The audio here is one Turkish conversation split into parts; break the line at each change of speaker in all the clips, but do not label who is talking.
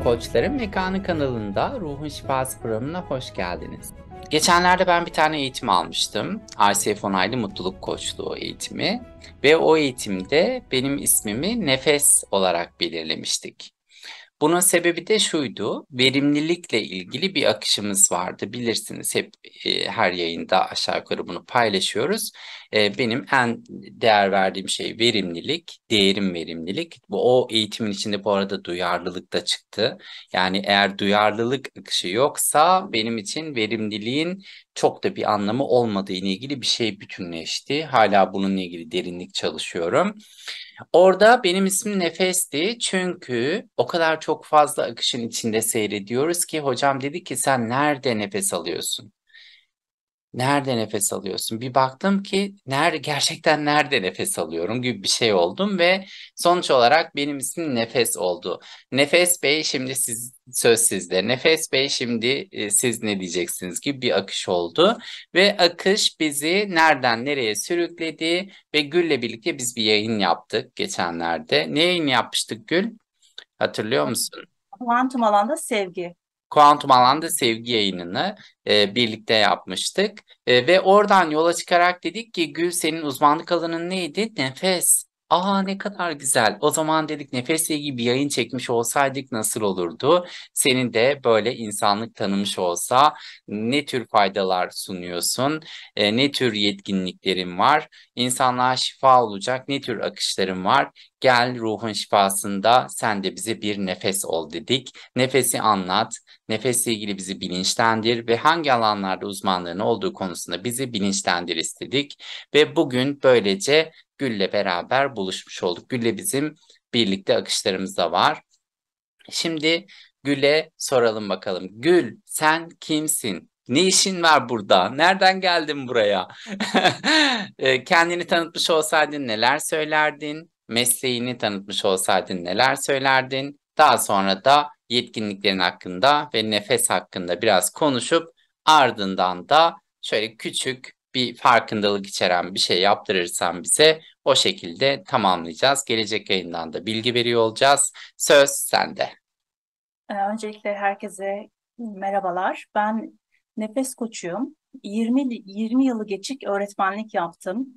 Koçların Mekanı kanalında Ruhun Şifası programına hoş geldiniz. Geçenlerde ben bir tane eğitim almıştım. ICF onaylı mutluluk koçluğu eğitimi. Ve o eğitimde benim ismimi Nefes olarak belirlemiştik. Bunun sebebi de şuydu, verimlilikle ilgili bir akışımız vardı. Bilirsiniz hep her yayında aşağı yukarı bunu paylaşıyoruz. Benim en değer verdiğim şey verimlilik, değerim verimlilik. O eğitimin içinde bu arada duyarlılık da çıktı. Yani eğer duyarlılık akışı yoksa benim için verimliliğin çok da bir anlamı olmadığı ile ilgili bir şey bütünleşti. Hala bununla ilgili derinlik çalışıyorum. Orada benim ismim Nefes'ti çünkü o kadar çok fazla akışın içinde seyrediyoruz ki hocam dedi ki sen nerede nefes alıyorsun? Nerede nefes alıyorsun? Bir baktım ki gerçekten nerede nefes alıyorum gibi bir şey oldum ve sonuç olarak benim ismim Nefes oldu. Nefes Bey şimdi söz sizde. Nefes Bey şimdi siz ne diyeceksiniz gibi bir akış oldu ve akış bizi nereden nereye sürükledi ve Gül'le birlikte biz bir yayın yaptık geçenlerde. Ne yayın yapmıştık Gül? Hatırlıyor musun?
Kuantum alanda sevgi.
Kuantum alanda sevgi yayınını birlikte yapmıştık. Ve oradan yola çıkarak dedik ki Gül senin uzmanlık alanın neydi? Nefes. Aa ne kadar güzel. O zaman dedik nefesle ilgili bir yayın çekmiş olsaydık nasıl olurdu? Senin de böyle insanlık tanımış olsa ne tür faydalar sunuyorsun? Ne tür yetkinliklerin var? İnsanlığa şifa olacak ne tür akışların var? Gel ruhun şifasında sen de bize bir nefes ol dedik. Nefesi anlat. Nefesle ilgili bizi bilinçlendir ve hangi alanlarda uzmanlığın olduğu konusunda bizi bilinçlendir istedik. Ve bugün böylece Gül'le beraber buluşmuş olduk. Gül'le bizim birlikte akışlarımız da var. Şimdi Gül'e soralım bakalım. Gül, sen kimsin? Ne işin var burada? Nereden geldin buraya? Kendini tanıtmış olsaydın neler söylerdin? Mesleğini tanıtmış olsaydın neler söylerdin? Daha sonra da yetkinliklerin hakkında ve nefes hakkında biraz konuşup ardından da şöyle küçük bir farkındalık içeren bir şey yaptırırsan bize o şekilde tamamlayacağız. Gelecek yayından da bilgi veriyor olacağız. Söz sende.
Öncelikle herkese merhabalar. Ben nefes koçuyum. 20 yılı geçik öğretmenlik yaptım.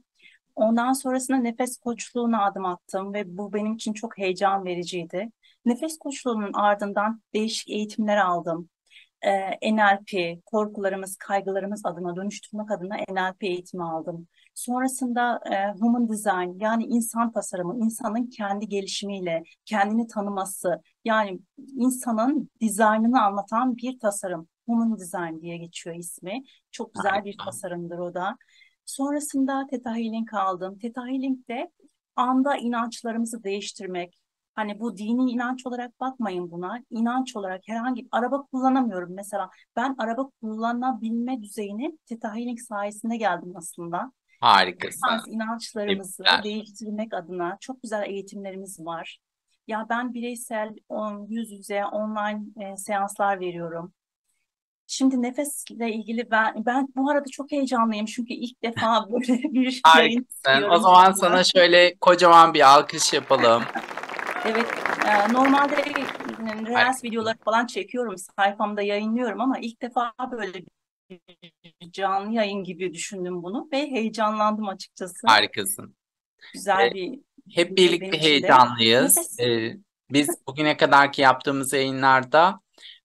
Ondan sonrasında nefes koçluğuna adım attım ve bu benim için çok heyecan vericiydi. Nefes koçluğunun ardından değişik eğitimler aldım. NLP, korkularımız, kaygılarımız adına dönüştürmek adına NLP eğitimi aldım. Sonrasında Human Design yani insan tasarımı, insanın kendi gelişimiyle kendini tanıması, yani insanın dizaynını anlatan bir tasarım. Human Design diye geçiyor ismi. Çok güzel bir
Harika.
tasarımdır o da. Sonrasında Theta Healing aldım. Theta Healing de anda inançlarımızı değiştirmek. Hani bu dini inanç olarak bakmayın buna. İnanç olarak herhangi bir araba kullanamıyorum mesela. Ben araba kullanabilme düzeyine Theta Healing sayesinde geldim aslında.
Harikasın.
Bazı inançlarımızı
Tebrikler.
değiştirmek adına çok güzel eğitimlerimiz var. Ya ben bireysel, yüz yüze, online seanslar veriyorum. Şimdi nefesle ilgili ben bu arada çok heyecanlıyım çünkü ilk defa böyle bir yayın
Harikasın. O
istiyorum
zaman sana
canlı.
şöyle kocaman bir alkış yapalım.
Evet, normalde Reels
Harikasın.
videoları falan çekiyorum, sayfamda yayınlıyorum ama ilk defa böyle bir canlı yayın gibi düşündüm bunu ve heyecanlandım açıkçası.
Harikasın. Ee,
Güzel bir
Hep
duygu benim
birlikte
için de.
heyecanlıyız.
Nefes.
Biz bugüne kadarki yaptığımız yayınlarda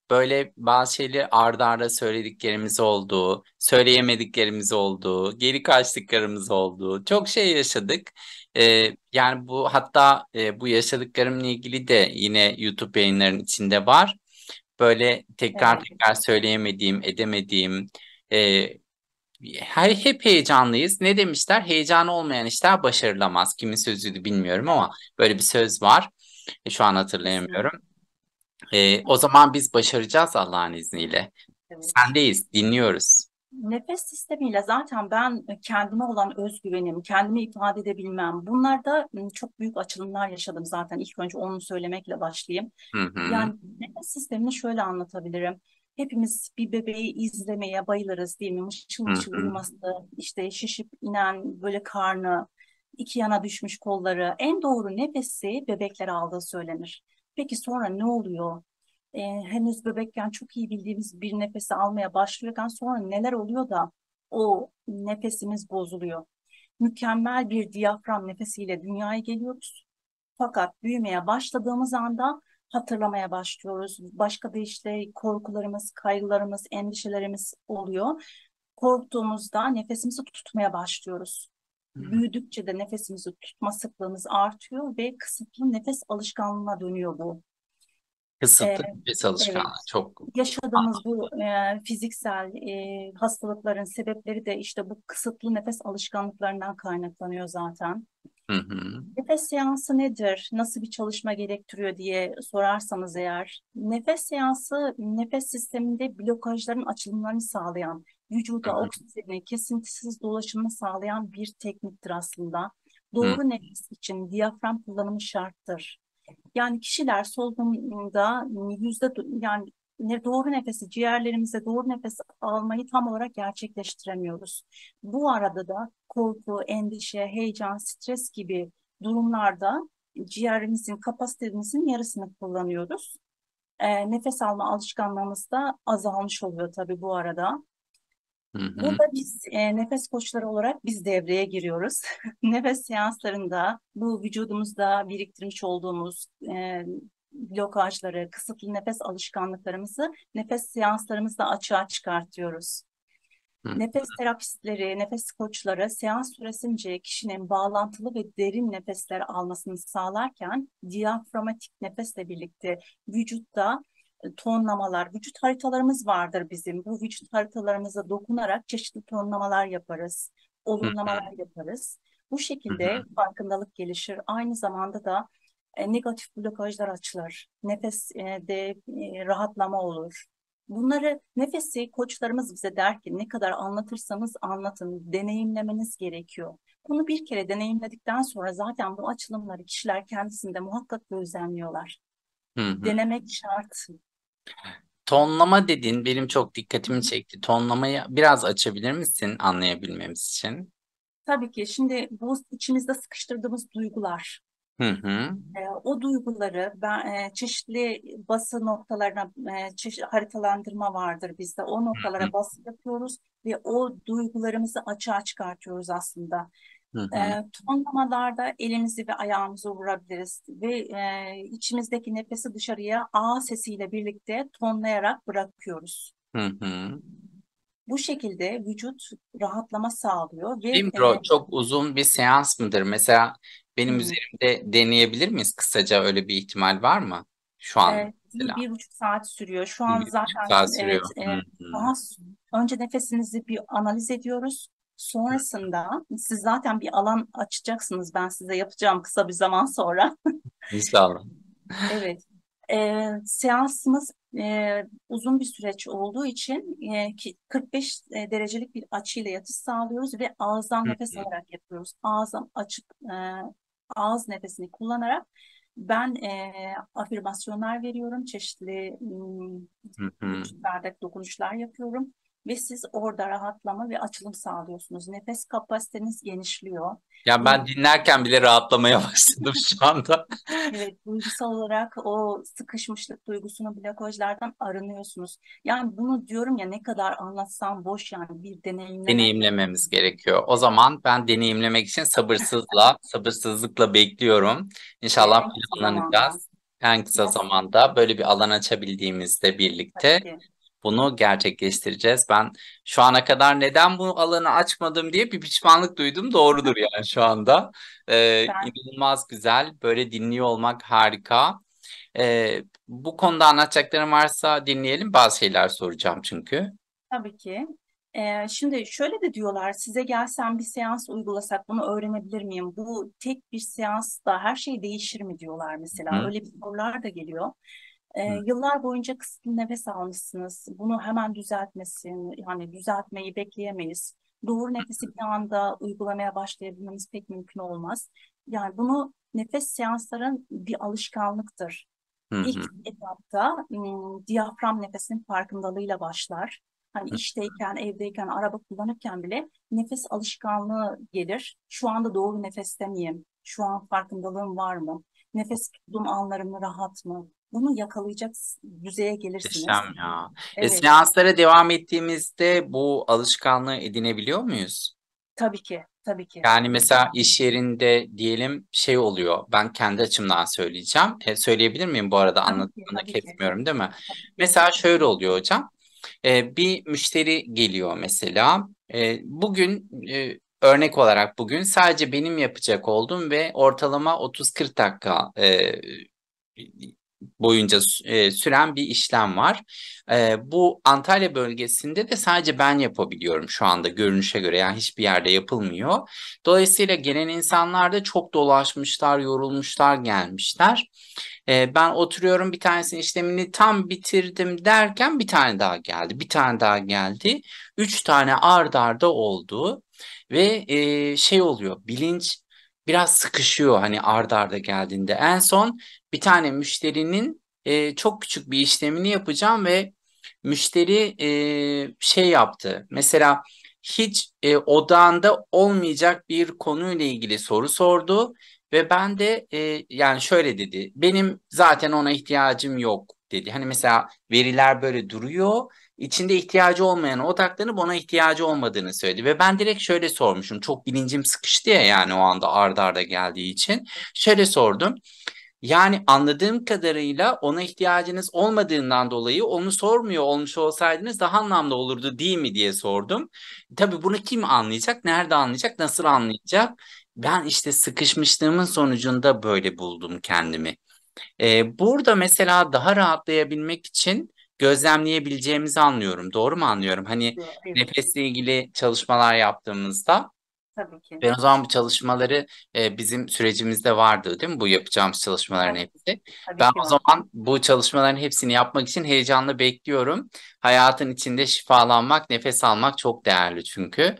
böyle bazı şeyleri arda arda söylediklerimiz oldu, söyleyemediklerimiz oldu, geri kaçtıklarımız oldu. Çok şey yaşadık. Yani bu hatta bu yaşadıklarımla ilgili de yine YouTube yayınlarının içinde var. Böyle tekrar
Evet,
tekrar söyleyemediğim, edemediğim, e, hep heyecanlıyız. Ne demişler? Heyecanı olmayan işler başarılamaz. Kimin sözüydü bilmiyorum ama
evet,
böyle bir söz var. Şu an hatırlayamıyorum.
kesinlikle.
O zaman biz başaracağız Allah'ın izniyle.
Evet.
Sendeyiz, dinliyoruz.
Nefes sistemiyle zaten ben kendime olan özgüvenim, kendimi ifade edebilmem. Bunlarda çok büyük açılımlar yaşadım zaten. İlk önce onu söylemekle başlayayım.
Hı hı,
Yani nefes sistemini şöyle anlatabilirim. Hepimiz bir bebeği izlemeye bayılırız değil mi? Mışıl
hı
mışıl
hı.
uyuması, işte şişip inen böyle karnı, iki yana düşmüş kolları. En doğru nefesi bebekler aldığı söylenir. Peki sonra ne oluyor? henüz bebekken çok iyi bildiğimiz bir nefesi almaya başlıyorken sonra neler oluyor da o nefesimiz bozuluyor. Mükemmel bir diyafram nefesiyle dünyaya geliyoruz. Fakat büyümeye başladığımız anda hatırlamaya başlıyoruz. Başka da işte korkularımız, kaygılarımız, endişelerimiz oluyor. Korktuğumuzda nefesimizi tutmaya başlıyoruz. Büyüdükçe de nefesimizi tutma sıklığımız artıyor ve kısıtlı nefes alışkanlığına dönüyor bu. Ee,
Kısıtlı nefes alışkanlığı
evet,
çok
yaşadığımız
anlamlı.
bu fiziksel hastalıkların sebepleri de işte bu kısıtlı nefes alışkanlıklarından kaynaklanıyor zaten.
Hı hı.
Nefes seansı nedir? Nasıl bir çalışma gerektiriyor diye sorarsanız eğer, nefes seansı nefes sisteminde blokajların açılımlarını sağlayan,
Hı
vücuda
hı.
oksijeni kesintisiz dolaşımını sağlayan bir tekniktir aslında.
Hı
Doğru nefes için diyafram kullanımı şarttır. Yani kişiler solunumda yani doğru nefesi, ciğerlerimize doğru nefes almayı tam olarak gerçekleştiremiyoruz. Bu arada da korku, endişe, heyecan, stres gibi durumlarda ciğerimizin kapasitemizin yarısını kullanıyoruz. Nefes alma alışkanlığımız da azalmış oluyor tabii bu arada.
hı.
Burada biz nefes koçları olarak biz devreye giriyoruz. Nefes seanslarında bu vücudumuzda biriktirmiş olduğumuz blokajları, kısıtlı nefes alışkanlıklarımızı nefes seanslarımızda açığa çıkartıyoruz.
Hı
Nefes terapistleri, nefes koçları seans süresince kişinin bağlantılı ve derin nefesler almasını sağlarken diyaframatik nefesle birlikte vücutta tonlamalar, vücut haritalarımız vardır bizim. Bu vücut haritalarımıza dokunarak çeşitli tonlamalar yaparız,
hı.
olumlamalar yaparız. Bu
Hı hı.
şekilde farkındalık gelişir. Aynı zamanda da negatif blokajlar açılır. Nefes de rahatlama olur. Bunları nefesi koçlarımız bize der ki ne kadar anlatırsanız anlatın, deneyimlemeniz gerekiyor. Bunu bir kere deneyimledikten sonra zaten bu açılımları kişiler kendisinde muhakkak gözlemliyorlar.
Hı hı.
Denemek şart.
Tonlama dediğin benim çok dikkatimi çekti. Tonlamayı biraz açabilir misin anlayabilmemiz için?
Tabii ki şimdi bu içimizde sıkıştırdığımız duygular.
Hı hı.
O duyguları çeşitli bası noktalarına haritalandırma vardır bizde. O
Hı
noktalara bası yapıyoruz ve o duygularımızı açığa çıkartıyoruz aslında.
hı. Hı
Tonlamalarda elimizi ve ayağımızı vurabiliriz ve içimizdeki nefesi dışarıya A sesiyle birlikte tonlayarak bırakıyoruz.
hı. Hı.
Bu şekilde vücut rahatlama sağlıyor ve
Film çok uzun bir seans mıdır? Mesela benim
hmm,
üzerimde deneyebilir miyiz kısaca, öyle bir ihtimal var mı? Şu an
bir,
mesela.
1,5 saat sürüyor. Şu an
Bir buçuk
zaten
saat sürüyor.
evet,
Hı hı.
daha önce nefesinizi bir analiz ediyoruz. Sonrasında siz zaten bir alan açacaksınız. Ben size yapacağım kısa bir zaman sonra.
İnşallah.
Evet. Seansımız uzun bir süreç olduğu için 45 derecelik bir açıyla yatış sağlıyoruz ve ağızdan
Hı
nefes
hı.
alarak yapıyoruz. Ağzım açık, ağız nefesini kullanarak ben afirmasyonlar veriyorum, çeşitli
Hı hı.
vücutlarda dokunuşlar yapıyorum ve siz orada rahatlama ve açılım sağlıyorsunuz. Nefes kapasiteniz genişliyor.
Ya ben dinlerken bile rahatlamaya başladım şu anda.
Evet, duygusal olarak o sıkışmışlık duygusunu blokajlardan arınıyorsunuz. Yani bunu diyorum ya ne kadar anlatsam boş yani bir deneyimleme.
Deneyimlememiz gerekiyor. O zaman ben deneyimlemek için sabırsızlıkla bekliyorum. İnşallah
En kısa zamanda.
planlanacağız. En kısa
Yes,
zamanda böyle bir alan açabildiğimizde
tabii
birlikte
ki.
bunu gerçekleştireceğiz. Ben şu ana kadar neden bu alanı açmadım diye bir pişmanlık duydum. Doğrudur yani şu anda.
Ben
İnanılmaz güzel. Böyle dinliyor olmak harika. Bu konuda anlatacaklarım varsa dinleyelim. Bazı şeyler soracağım çünkü.
tabii ki. Şimdi şöyle de diyorlar size gelsem bir seans uygulasak bunu öğrenebilir miyim? Bu tek bir seansla her şey değişir mi diyorlar mesela.
Hı
Öyle bir sorular da geliyor.
hı.
Yıllar boyunca kısıtlı nefes almışsınız. Bunu hemen düzeltmesin, yani düzeltmeyi bekleyemeyiz. Doğru nefesi bir anda uygulamaya başlayabilmemiz pek mümkün olmaz. Yani bunu nefes seansların bir alışkanlıktır.
Hı
İlk
hı.
etapta diyafram nefesinin farkındalığıyla başlar. Hani
Hı
işteyken, evdeyken, araba kullanırken bile nefes alışkanlığı gelir. Şu anda doğru nefeste miyim? Şu an farkındalığım var mı? Nefes tuttuğum anlarım rahat mı? bunu yakalayacak düzeye gelirsiniz.
Muhteşem ya.
Evet,
Seanslara devam ettiğimizde bu alışkanlığı edinebiliyor muyuz?
tabii ki, tabii ki.
Yani mesela iş yerinde diyelim şey oluyor. Ben kendi açımdan söyleyeceğim. Söyleyebilir miyim bu arada,
Tabii ki,
anlatımını
tabii ki,
kesmiyorum değil mi?
tabii ki.
Mesela şöyle oluyor hocam. Bir müşteri geliyor mesela. Bugün örnek olarak bugün sadece benim yapacak olduğum ve ortalama 30-40 dakika boyunca süren bir işlem var. Bu Antalya bölgesinde de sadece ben yapabiliyorum şu anda görünüşe göre. Yani hiçbir yerde yapılmıyor. Dolayısıyla gelen insanlar da çok dolaşmışlar, yorulmuşlar, gelmişler. Ben oturuyorum, bir tanesinin işlemini tam bitirdim derken bir tane daha geldi. Bir tane daha geldi. Üç tane ard arda oldu. Ve şey oluyor, bilinç biraz sıkışıyor hani ard arda geldiğinde. En son bir tane müşterinin çok küçük bir işlemini yapacağım ve müşteri şey yaptı. Mesela hiç odağında olmayacak bir konuyla ilgili soru sordu. Ve ben de yani şöyle dedi. Benim zaten ona ihtiyacım yok dedi. Hani mesela veriler böyle duruyor. İçinde ihtiyacı olmayan odaklanıp ona ihtiyacı olmadığını söyledi. Ve ben direkt şöyle sormuşum. Çok bilincim sıkıştı ya yani o anda arda arda geldiği için. Şöyle sordum. Yani anladığım kadarıyla ona ihtiyacınız olmadığından dolayı onu sormuyor olmuş olsaydınız daha anlamlı olurdu değil mi diye sordum. Tabii bunu kim anlayacak, nerede anlayacak, nasıl anlayacak? Ben işte sıkışmışlığımın sonucunda böyle buldum kendimi. Burada mesela daha rahatlayabilmek için gözlemleyebileceğimizi anlıyorum. Doğru mu anlıyorum? Hani
Evet,
nefesle ilgili çalışmalar yaptığımızda
tabii ki,
ben o zaman bu çalışmaları bizim sürecimizde vardı değil mi? Bu yapacağımız çalışmaların
tabii,
hepsi. Ben
tabii ki
o
var.
zaman bu çalışmaların hepsini yapmak için heyecanla bekliyorum. Hayatın içinde şifalanmak, nefes almak çok değerli çünkü.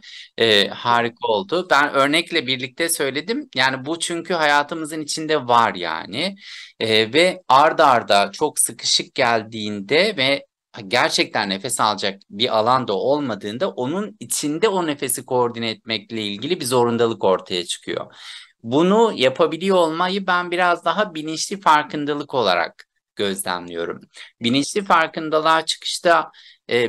Harika oldu. Ben örnekle birlikte söyledim. Yani bu çünkü hayatımızın içinde var yani. Ve ard arda çok sıkışık geldiğinde ve gerçekten nefes alacak bir alanda olmadığında onun içinde o nefesi koordine etmekle ilgili bir zorundalık ortaya çıkıyor. Bunu yapabiliyor olmayı ben biraz daha bilinçli farkındalık olarak gözlemliyorum. Bilinçli farkındalığa çıkışta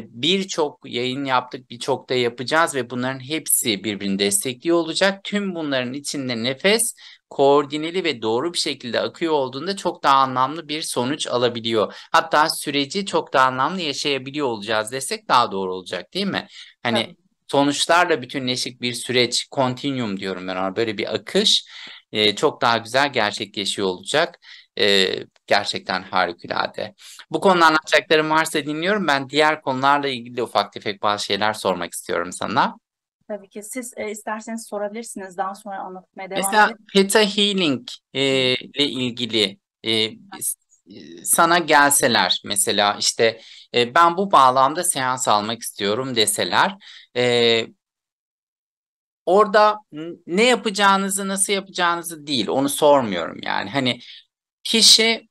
birçok yayın yaptık, birçok da yapacağız ve bunların hepsi birbirini destekliyor olacak. Tüm bunların içinde nefes koordineli ve doğru bir şekilde akıyor olduğunda çok daha anlamlı bir sonuç alabiliyor. Hatta süreci çok daha anlamlı yaşayabiliyor olacağız desek daha doğru olacak değil mi? Hani
Tabii.
sonuçlarla bütünleşik bir süreç, continuum diyorum ben ona, böyle bir akış çok daha güzel gerçekleşiyor olacak. Gerçekten harikulade. Bu konuda anlatacaklarım varsa dinliyorum. Ben diğer konularla ilgili de ufak tefek bazı şeyler sormak istiyorum sana.
Tabii ki siz isterseniz sorabilirsiniz. Daha sonra anlatmaya devam
Mesela
edip.
Theta Healing ile ilgili sana gelseler mesela işte ben bu bağlamda seans almak istiyorum deseler e, orada ne yapacağınızı nasıl yapacağınızı değil onu sormuyorum yani hani kişi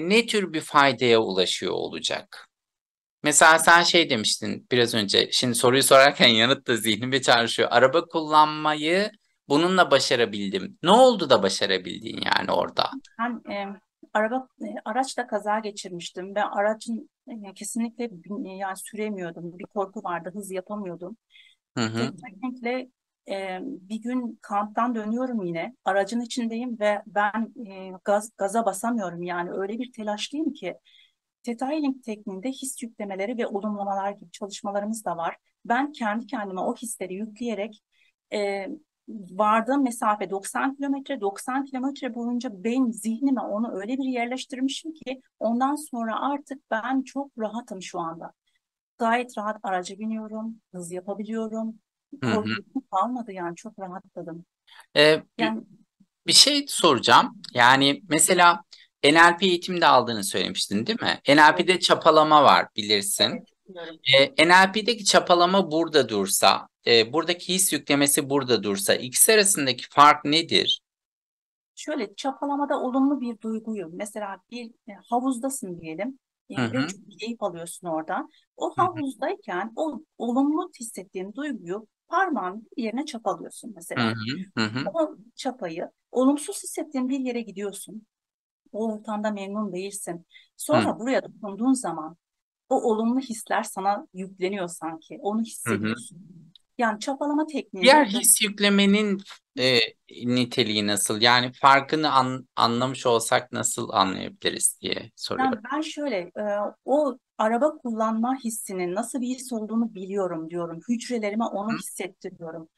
ne tür bir faydaya ulaşıyor olacak. Mesela sen şey demiştin biraz önce. Şimdi soruyu sorarken yanıt da zihnimde çağrışıyor. Araba kullanmayı bununla başarabildim. Ne oldu da başarabildin yani orada?
Ben araçla kaza geçirmiştim ve aracın kesinlikle yani süremiyordum. Bir korku vardı, hız yapamıyordum.
Hı hı,
Kesinlikle bir gün kamptan dönüyorum yine. Aracın içindeyim ve ben gaza basamıyorum. Yani öyle bir telaşlıyım ki. Theta Healing tekniğinde his yüklemeleri ve olumlamalar gibi çalışmalarımız da var. Ben kendi kendime o hisleri yükleyerek e, vardığım mesafe 90 kilometre, 90 kilometre boyunca ben zihnime onu öyle bir yerleştirmişim ki ondan sonra artık ben çok rahatım şu anda. Gayet rahat araca biniyorum, hız yapabiliyorum.
hı hı.
Korkum kalmadı yani çok rahatladım.
Bir,
Yani
bir şey soracağım. Yani mesela NLP eğitimde aldığını söylemiştin değil mi?
evet,
NLP'de çapalama var bilirsin.
evet biliyorum.
NLP'deki çapalama burada dursa, buradaki his yüklemesi burada dursa, ikisi arasındaki fark nedir?
Şöyle çapalamada olumlu bir duyguyu mesela bir havuzdasın diyelim
Hı
ve
hı,
çok keyif alıyorsun orada. O
hı hı,
havuzdayken o olumlu hissettiğin duyguyu parmağın bir yerine çapalıyorsun
hı
mesela.
hı, hı hı,
O çapayı olumsuz hissettiğin bir yere gidiyorsun. O ortamda memnun değilsin.
Hı
Sonra buraya dokunduğun zaman o olumlu hisler sana yükleniyor sanki. Onu
hı. Hı.
hissediyorsun. Yani çapalama
Diğer
tekniğinde bu.
his yüklemenin e, niteliği nasıl? Yani farkını anlamış olsak nasıl anlayabiliriz diye
Yani
soruyorum.
ben şöyle, o araba kullanma hissinin nasıl bir his olduğunu biliyorum diyorum. Hücrelerime onu hissettiriyorum.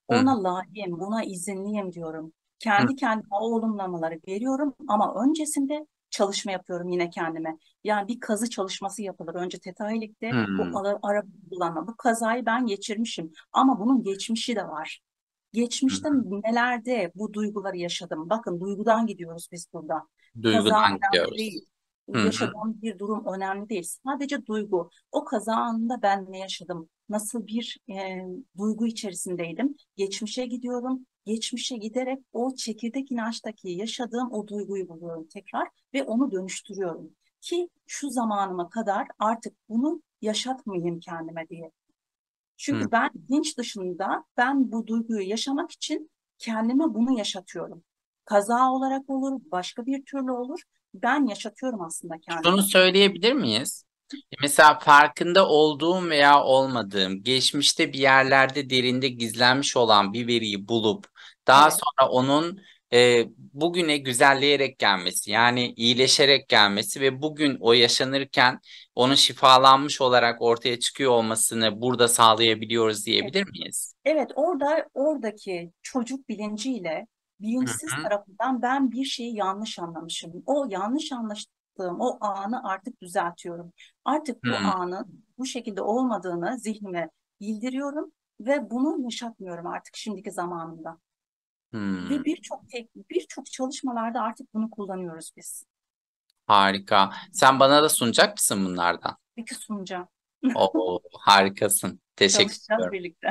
Hı hı.
Ona layığım, buna izinliyim diyorum.
Hı
Kendi kendime o olumlamaları veriyorum ama öncesinde çalışma yapıyorum yine kendime. Yani bir kazı çalışması yapılır. Önce Theta Healig'de bu
hı.
araba kullanma. Bu kazayı ben geçirmişim ama bunun geçmişi de var.
Hı.
Geçmişte nelerde bu duyguları yaşadım. Bakın duygudan gidiyoruz biz burada. Kaza
Duygudan
önemli
gidiyoruz.
değil.
Hı hı.
Yaşadığım bir durum önemli değil. Sadece duygu. O kaza anında ben ne yaşadım? Nasıl bir duygu içerisindeydim? Geçmişe gidiyorum. Geçmişe giderek o çekirdek inançtaki yaşadığım o duyguyu buluyorum tekrar ve onu dönüştürüyorum. Ki şu zamanıma kadar artık bunu yaşatmayayım kendime diye.
Hı.
Çünkü ben bilinç dışında ben bu duyguyu yaşamak için kendime bunu yaşatıyorum. Kaza olarak olur, başka bir türlü olur. Ben yaşatıyorum aslında
Şunu
kendime.
söyleyebilir miyiz? Mesela farkında olduğum veya olmadığım, geçmişte bir yerlerde derinde gizlenmiş olan bir veriyi bulup daha
Evet,
sonra onun bugüne güzelleyerek gelmesi, yani iyileşerek gelmesi ve bugün o yaşanırken onun şifalanmış olarak ortaya çıkıyor olmasını burada sağlayabiliyoruz
evet.
diyebilir miyiz?
Evet, oradaki çocuk bilinciyle
Hı
bilinçsiz
hı.
tarafından ben bir şeyi yanlış anlamışım. O yanlış anlaştığım o anı artık düzeltiyorum. Artık bu
Hı
anın bu şekilde olmadığını zihnime bildiriyorum ve bunu yaşatmıyorum artık şimdiki zamanımda.
hı.
Ve birçok çalışmalarda artık bunu kullanıyoruz biz.
Harika. Sen bana da sunacak mısın bunlardan?
Peki sunacağım.
Oo, harikasın. Teşekkür
Çalışacağız
ediyorum.
birlikte.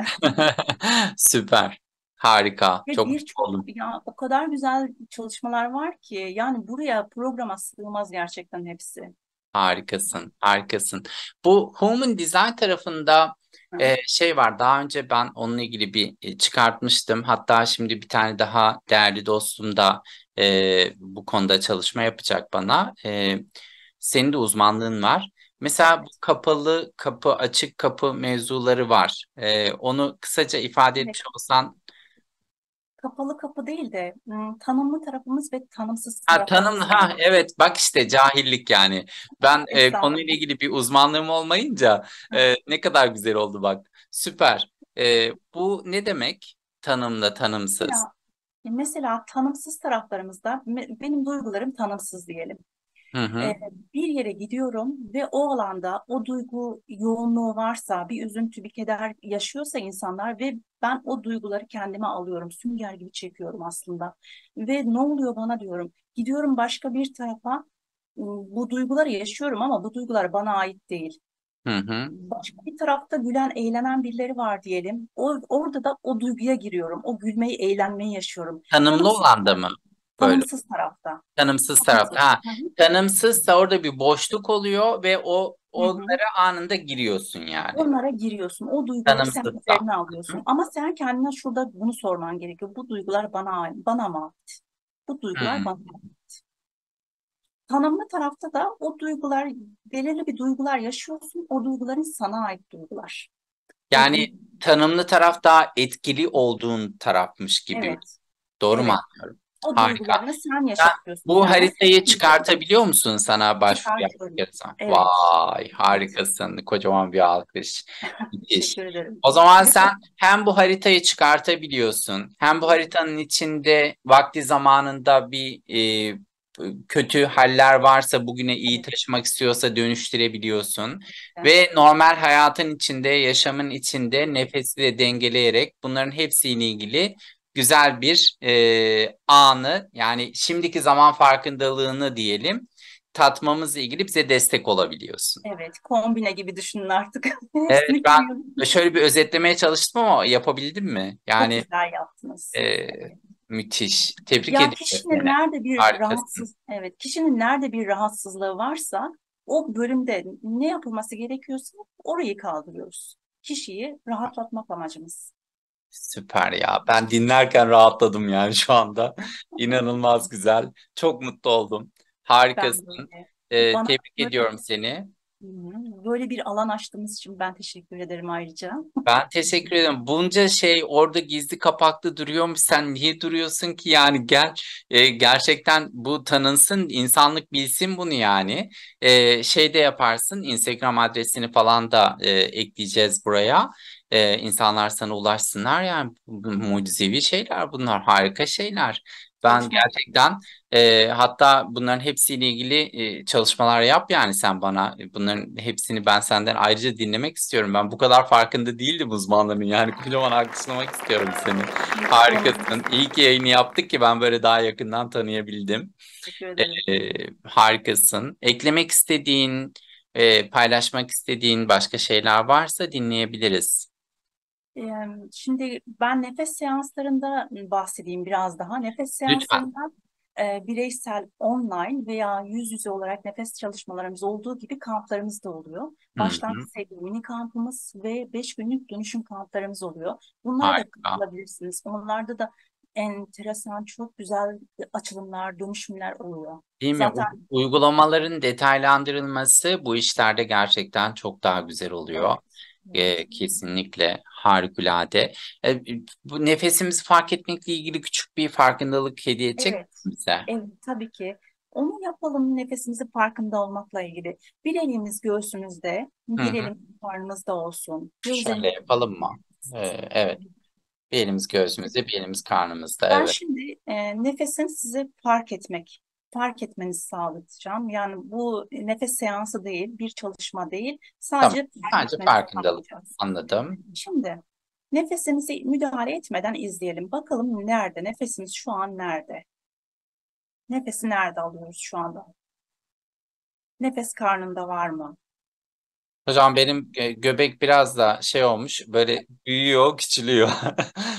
Süper. Harika.
Ve
Çok mutlu
birçok
oldum.
ya o kadar güzel çalışmalar var ki yani buraya programa sığmaz gerçekten hepsi.
Harikasın. Harikasın. Bu Human Design tarafında
Hı.
şey var. Daha önce ben onunla ilgili bir çıkartmıştım. Hatta şimdi bir tane daha değerli dostum da bu konuda çalışma yapacak bana. Senin de uzmanlığın var. Mesela bu
Evet.
kapalı kapı, açık kapı mevzuları var. Onu kısaca ifade
Evet.
etmiş olsan.
Kapalı kapı değil de tanımlı tarafımız ve tanımsız
Ha, tanım
taraflarımız var.
ha evet bak işte cahillik yani. Ben konuyla
Estağfurullah.
ilgili bir uzmanlığım olmayınca
Hı.
ne kadar güzel oldu bak. Süper. Bu ne demek? Tanımla tanımsız.
Mesela tanımsız taraflarımızda benim duygularım tanımsız diyelim.
Hı hı.
E, Bir yere gidiyorum ve o alanda o duygu yoğunluğu varsa, bir üzüntü, bir keder yaşıyorsa insanlar ve ben o duyguları kendime alıyorum. Sünger gibi çekiyorum aslında. Ve ne oluyor bana diyorum. Gidiyorum başka bir tarafa bu duyguları yaşıyorum ama bu duygular bana ait değil.
Hı hı.
Başka bir tarafta gülen, eğlenen birileri var diyelim. Orada da o duyguya giriyorum. O gülmeyi, eğlenmeyi yaşıyorum.
Tanımlı
Tanımsız,
olan da mı böyle?
tanımsız tarafta.
Tanımsız
Tanımsız.
tarafta. Ha,
Hı hı.
tanımsızsa orada bir boşluk oluyor ve o
Hı hı.
onlara anında giriyorsun yani.
Onlara giriyorsun. O duyguları sen
Tanımsızsa.
üzerine
Hı
alıyorsun.
hı.
Ama sen kendine şurada bunu sorman gerekiyor. Bu duygular bana mı ait? Bu
Hı.
duygular bana ait. Tanımlı tarafta da o duygular, belirli bir duygular yaşıyorsun. O duyguların sana ait duygular. O
Yani
duygu,
tanımlı taraf daha etkili olduğun tarafmış gibi.
evet,
Doğru mu
evet.
anlıyorum?
O
Harika.
duygularını sen
Sen
yaşatıyorsun
bu
kendine.
haritayı
Sen
çıkartabiliyor musun sana başvuru yapmak
çıkartıyorum.
gerekirse?
Evet,
Vay
evet.
harikasın. Kocaman bir alkış. Müthiş.
Teşekkür ederim.
O zaman sen
Birçok,
hem bu haritayı çıkartabiliyorsun, hem bu haritanın içinde vakti zamanında bir kötü haller varsa bugüne iyi
evet,
taşımak istiyorsa dönüştürebiliyorsun.
evet,
Ve normal hayatın içinde, yaşamın içinde nefesi de dengeleyerek bunların hepsiyle ilgili güzel bir anı yani şimdiki zaman farkındalığını diyelim tatmamızla ilgili bize destek olabiliyorsun.
evet. Kombine gibi düşünün artık.
Evet
Hepsini
ben
koyuyorum.
şöyle bir özetlemeye çalıştım ama yapabildim mi?
Çok
Yani
güzel yaptınız.
e, müthiş. Tebrik
Ya
ediyorum
kişinin
seni.
nerede bir
Harikasın.
rahatsız, evet, kişinin nerede bir rahatsızlığı varsa o bölümde ne yapılması gerekiyorsa orayı kaldırıyoruz. Kişiyi rahatlatmak amacımız.
Süper ya. Ben dinlerken rahatladım yani şu anda. İnanılmaz güzel. Çok mutlu oldum.
Ben
Harikasın.
böyle bana
Tebrik
böyle,
ediyorum seni.
Hı böyle bir alan açtığımız için ben teşekkür ederim ayrıca.
Ben teşekkür ederim. Bunca şey orada gizli kapaklı duruyormuş. Sen niye duruyorsun ki? Yani gel, gerçekten bu tanınsın, insanlık bilsin bunu yani. Şey de yaparsın, Instagram adresini falan da ekleyeceğiz buraya. İnsanlar sana ulaşsınlar yani. Mucizevi şeyler bunlar, harika şeyler. Ben
Çalışma.
gerçekten hatta bunların hepsiyle ilgili çalışmalar yap yani sen bana. Bunların hepsini ben senden ayrıca dinlemek istiyorum. Ben bu kadar farkında değildim uzmanların. Yani kocaman alkışlamak istiyorum seni. Harikasın. İyi ki yayını yaptık ki ben böyle daha yakından tanıyabildim.
Teşekkür ederim.
Harikasın. Eklemek istediğin, paylaşmak istediğin başka şeyler varsa dinleyebiliriz.
Ee, Şimdi ben nefes seanslarında bahsedeyim biraz daha. Nefes
Lütfen.
seanslarında bireysel, online veya yüz yüze olarak nefes çalışmalarımız olduğu gibi kamplarımız da oluyor.
Hı
Başlangıç
hı.
seviye mini kampımız ve 5 günlük dönüşüm kamplarımız oluyor. Bunlara da
Harika.
katılabilirsiniz. Onlarda da enteresan, çok güzel açılımlar, dönüşümler oluyor.
Değil mi?
Zaten
Uygulamaların detaylandırılması bu işlerde gerçekten çok daha güzel oluyor.
evet, evet.
Kesinlikle harikulade. Bu nefesimizi fark etmekle ilgili küçük bir farkındalık hediye edecek
Evet,
misin bize?
evet tabii ki. Onu yapalım nefesimizi farkında olmakla ilgili. Bir elimiz göğsümüzde,
Hı
bir
hı.
elimiz karnımızda olsun.
Şöyle
Gözlerimizi
yapalım mı? Evet. Bir elimiz göğsümüzde, bir elimiz karnımızda.
Ben
Evet.
şimdi nefesini size fark etmenizi sağlayacağım. Yani bu nefes seansı değil, bir çalışma değil,
Tamam.
sadece fark
Sadece
etmenizi
farkındalık.
sağlayacağız.
Anladım.
Şimdi nefesimizi müdahale etmeden izleyelim. Bakalım nerede? Nefesimiz şu an nerede? Nefesi nerede alıyoruz şu anda? Nefes karnında var mı?
Hocam benim göbek biraz da şey olmuş, böyle büyüyor, küçülüyor.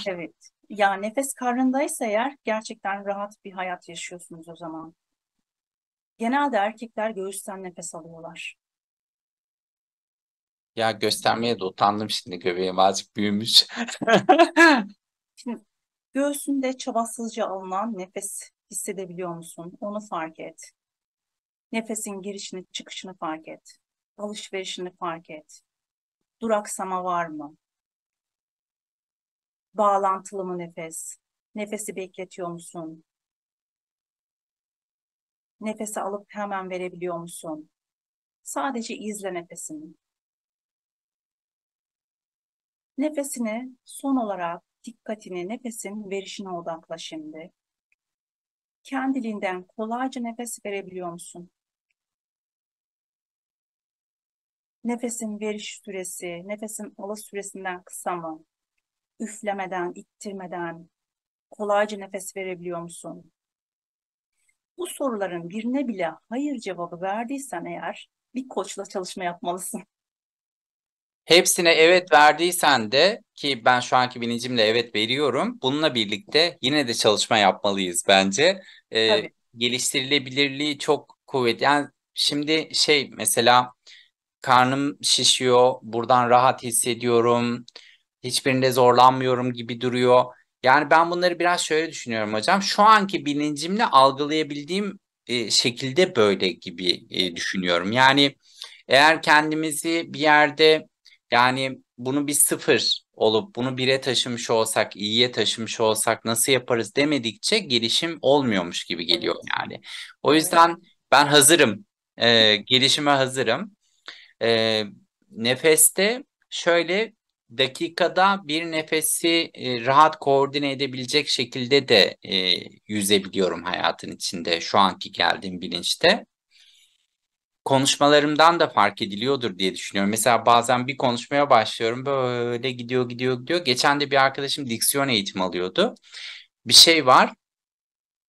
Evet. Ya nefes karnındaysa eğer gerçekten rahat bir hayat yaşıyorsunuz o zaman. Genelde erkekler göğüsten nefes alıyorlar.
Ya göstermeye de utandım şimdi, göbeğim azıcık büyümüş.
Şimdi göğsünde çabasızca alınan nefes hissedebiliyor musun? Onu fark et. Nefesin girişini çıkışını fark et. Alışverişini fark et. Duraksama var mı? Bağlantılı mı nefes? Nefesi bekletiyor musun? Nefesi alıp hemen verebiliyor musun? Sadece izle nefesini. Nefesini son olarak dikkatini nefesin verişine odakla şimdi. Kendiliğinden kolayca nefes verebiliyor musun? Nefesin veriş süresi, nefesin alış süresinden kısa mı? Üflemeden, ittirmeden kolayca nefes verebiliyor musun? Bu soruların birine bile hayır cevabı verdiysen eğer bir koçla çalışma yapmalısın.
Hepsine evet verdiysen de, ki ben şu anki bilincimle evet veriyorum. Bununla birlikte yine de çalışma yapmalıyız bence. Ee,
Tabii,
Geliştirilebilirliği çok kuvvetli. Yani şimdi şey mesela karnım şişiyor, buradan rahat hissediyorum, hiçbirinde zorlanmıyorum gibi duruyor. Yani ben bunları biraz şöyle düşünüyorum hocam. Şu anki bilincimle algılayabildiğim şekilde böyle gibi düşünüyorum. Yani eğer kendimizi bir yerde, yani bunu bir sıfır olup bunu bire taşımış olsak, iyiye taşımış olsak nasıl yaparız demedikçe gelişim olmuyormuş gibi geliyor
evet,
yani. O
evet.
yüzden ben hazırım. Gelişime hazırım. E, Nefeste şöyle, dakikada bir nefesi rahat koordine edebilecek şekilde de yüzebiliyorum hayatın içinde şu anki geldiğim bilinçte. Konuşmalarımdan da fark ediliyordur diye düşünüyorum. Mesela bazen bir konuşmaya başlıyorum, böyle gidiyor gidiyor gidiyor. Geçen de bir arkadaşım diksiyon eğitimi alıyordu. Bir şey var,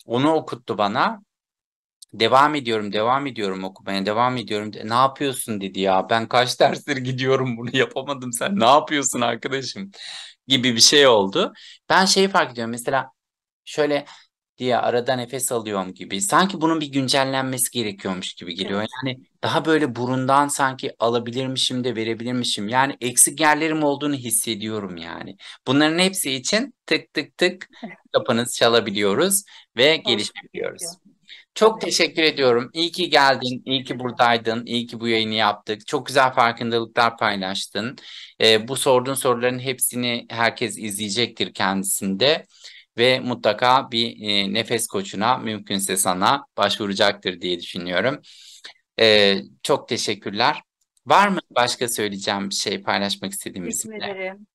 onu okuttu bana. Devam ediyorum, devam ediyorum okumaya, devam ediyorum. Ne yapıyorsun dedi ya. Ben kaç derstir gidiyorum, bunu yapamadım. Sen ne yapıyorsun arkadaşım? Gibi bir şey oldu. Ben şeyi fark ediyorum. Mesela şöyle diye arada nefes alıyorum gibi. Sanki bunun bir güncellenmesi gerekiyormuş gibi geliyor.
Evet.
Yani daha böyle burundan sanki alabilirmişim de verebilirmişim. Yani eksik yerlerim olduğunu hissediyorum yani. Bunların hepsi için tık tık tık kapınızı çalabiliyoruz ve
Çalışmak
gelişebiliyoruz.
gerekiyor.
Çok teşekkür ediyorum. İyi ki
Ben
geldin,
teşekkür
iyi ki
ederim.
buradaydın, iyi ki bu yayını yaptık. Çok güzel farkındalıklar paylaştın. Bu sorduğun soruların hepsini herkes izleyecektir kendisinde ve mutlaka bir nefes koçuna, mümkünse sana başvuracaktır diye düşünüyorum. Çok teşekkürler. Var mı
Ben
başka söyleyeceğim bir şey, paylaşmak istediğim
teşekkür
bizimle?
ederim.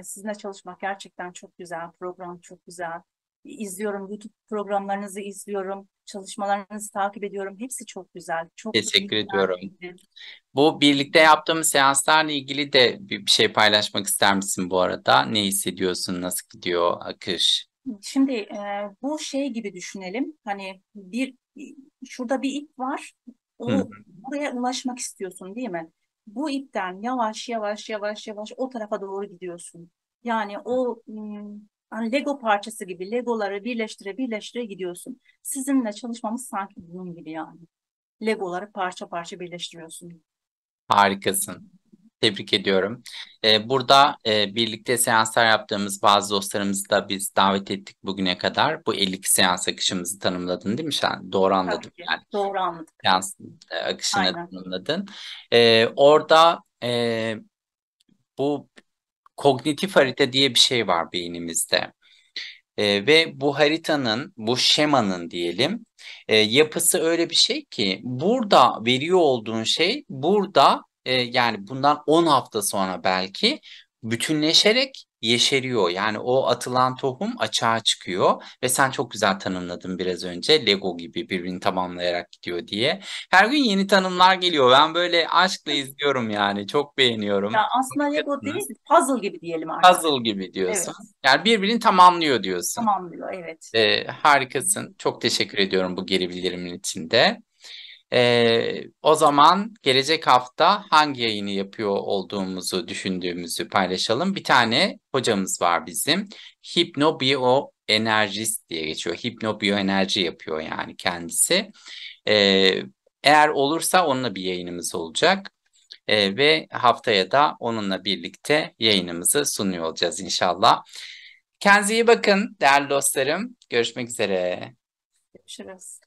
Sizinle çalışmak gerçekten çok güzel. Program çok güzel. İzliyorum, YouTube programlarınızı izliyorum. Çalışmalarınızı takip ediyorum. Hepsi çok güzel. Çok
Teşekkür ediyorum.
bilgilendirici.
Bu birlikte yaptığımız seanslarla ilgili de bir şey paylaşmak ister misin bu arada? Ne hissediyorsun? Nasıl gidiyor akış?
Şimdi bu şey gibi düşünelim. Hani şurada bir ip var.
Hı.
Buraya ulaşmak istiyorsun, değil mi? Bu ipten yavaş yavaş yavaş yavaş o tarafa doğru gidiyorsun. Yani hani Lego parçası gibi Legoları birleştire birleştire gidiyorsun. Sizinle çalışmamız sanki bunun gibi yani. Legoları parça parça birleştiriyorsun.
Harikasın. Tebrik ediyorum. Burada birlikte seanslar yaptığımız bazı dostlarımızı da biz davet ettik bugüne kadar. Bu 52 seans akışımızı tanımladın değil mi sen? Doğru
Tabii
anladım
ki.
yani.
Doğru anladık.
Seans akışını
Aynen.
tanımladın. Orada bu kognitif harita diye bir şey var beynimizde. Ve bu haritanın, bu şemanın diyelim, yapısı öyle bir şey ki burada veriyor olduğun şey burada yani bundan 10 hafta sonra belki bütünleşerek yeşeriyor. Yani o atılan tohum açığa çıkıyor ve sen çok güzel tanımladın biraz önce Lego gibi birbirini tamamlayarak gidiyor diye. Her gün yeni tanımlar geliyor. Ben böyle aşkla izliyorum yani. Çok beğeniyorum.
Ya aslında Lego değil, puzzle gibi diyelim artık.
Puzzle gibi diyorsun.
Evet.
Yani birbirini tamamlıyor diyorsun.
Tamamlıyor. Evet.
Harikasın. Çok teşekkür ediyorum bu geri bildirimin içinde. O zaman gelecek hafta hangi yayını yapıyor olduğumuzu düşündüğümüzü paylaşalım. Bir tane hocamız var bizim. Hipnobiyoenerjist diye geçiyor. Hipnobiyoenerji yapıyor yani kendisi. Ee, Eğer olursa onunla bir yayınımız olacak. Ve haftaya da onunla birlikte yayınımızı sunuyor olacağız inşallah. Kendinize iyi bakın değerli dostlarım. Görüşmek üzere.
Görüşürüz.